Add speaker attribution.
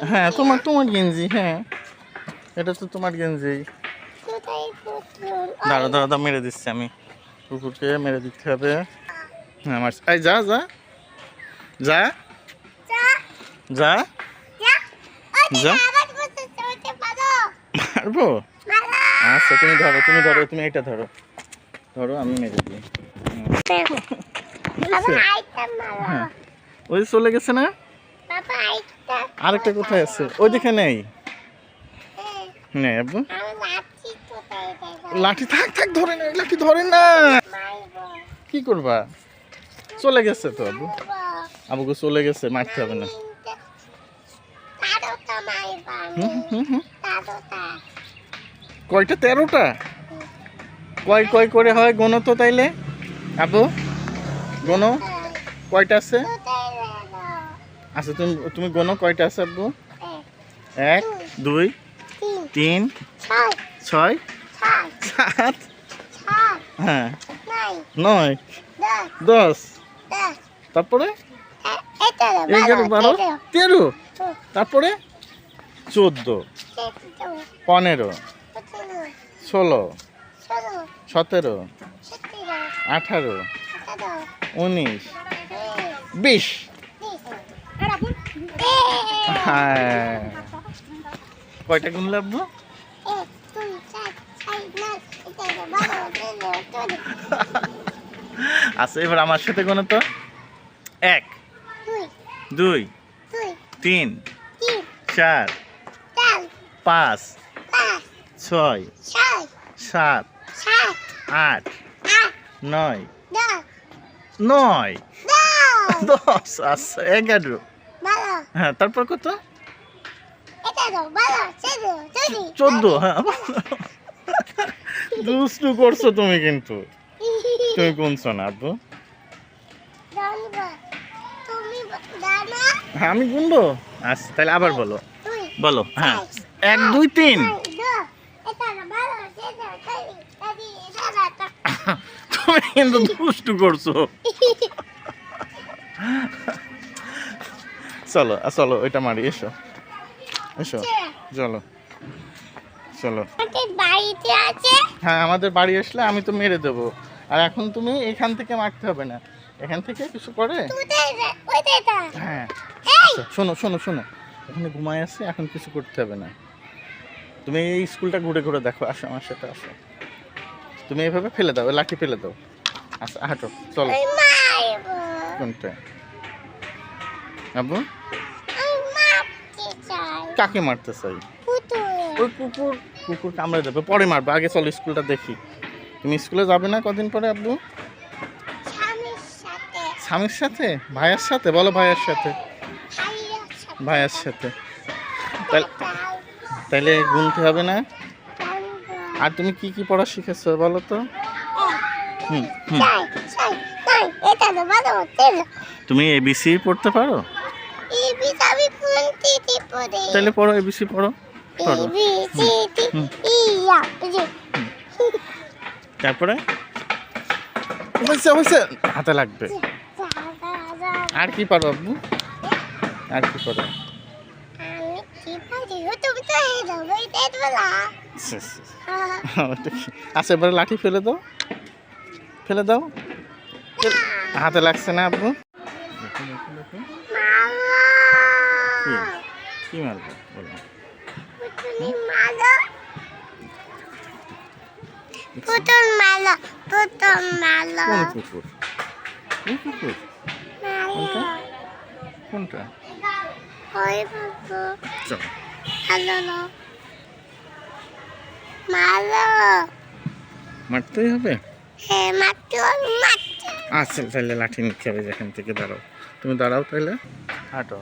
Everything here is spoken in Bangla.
Speaker 1: হ্যাঁ তোমার গেঞ্জি। হ্যাঁ এটা তো তোমার গেঞ্জি। দাঁড়া মেরে দিচ্ছি আমি। কুকুরকে মেরে দিতে হবে। হ্যাঁ আমার এই যা যা যা যা যা মারবো। আচ্ছা তুমি ধরো তুমি এটা ধরো আমি মেরে দিই। হ্যাঁ ওই চলে গেছে না? আরেকটা কোথায় আছে? ওই দিকে নেই আব্বু। লাঠি থাক ধরে না, লাঠি ধরে না। কি করবা? চলে গেছে তো আব্বু। আব্বুকে চলে গেছে, মারতে হবে না। কয়টা? 13টা? কয় করে হয় গোনো তো তাইলে আব্বু? গোনো কয়টা আছে? আচ্ছা তুমি গোনো কয়টা আছে আব্বু? 1 2 3 6 7 হ্যাঁ 9 10 তারপরে 11 12 13 তারপরে 14 15 16 17 18 19 20 হ্যাঁ কয়টা গুনলে আব্বু? আচ্ছা এবার আমার সাথে গোনো তো। 1 2 3 4 5 6 7 8 9 10 আচ্ছা 11 হ্যাঁ তারপর কত? 14 হ্যাঁ দুষ্টু করছো তুমি, কিন্তু তুমি গুনছো না আব্বু। হ্যাঁ আমি গুনবো। আচ্ছা তাহলে আবার বলো হ্যাঁ 1 2 3 তুমি কিন্তু দুষ্টু করছো। চলো ওইটা মারি। এসো চলো হ্যাঁ আমাদের বাড়ি আসলে আমি তো মেরে দেবো। আর এখন তুমি এখান থেকে মারতে হবে না, এখান থেকে কিছু করে। হ্যাঁ শোনো এখানে ঘুমায় আছে, এখন কিছু করতে হবে না। তুমি এই স্কুলটা ঘুরে দেখো। আসো আমার সাথে আসো। তুমি এইভাবে ফেলে দাও, লাঠি ফেলে দাও। আচ্ছা হাঁটো চলো। কোনটা আব্বু? কাকে মারতে চাই? ওই কুকুর কামড়ে দেবে, পরে মারবো। আগে চলো স্কুলটা দেখি। তুমি স্কুলে যাবে না কদিন পরে আব্বু? স্বামীর সাথে? ভাইয়ের সাথে? বলো ভাইয়ের সাথে। তাইলে গুনতে হবে না। আর তুমি কি পড়া শিখেছো বলো তো? তুমি এবিসি পড়তে পারো? তাহলে পড়ো, এবিসি পড়ো। তারপরে হাতে লাগবে। আর কি পারো আব্বু? আর কি পারো? আচ্ছা এবারে লাঠি ফেলে দাও। হাতে লাগছে না আব্বু? কি মারবো বলো? কুকুর কোনটা? মারতেই হবে। আচ্ছা তাহলে লাঠি নিতে হবে যেখান থেকে। তুমি দাঁড়াও তাহলে। হাঁটো।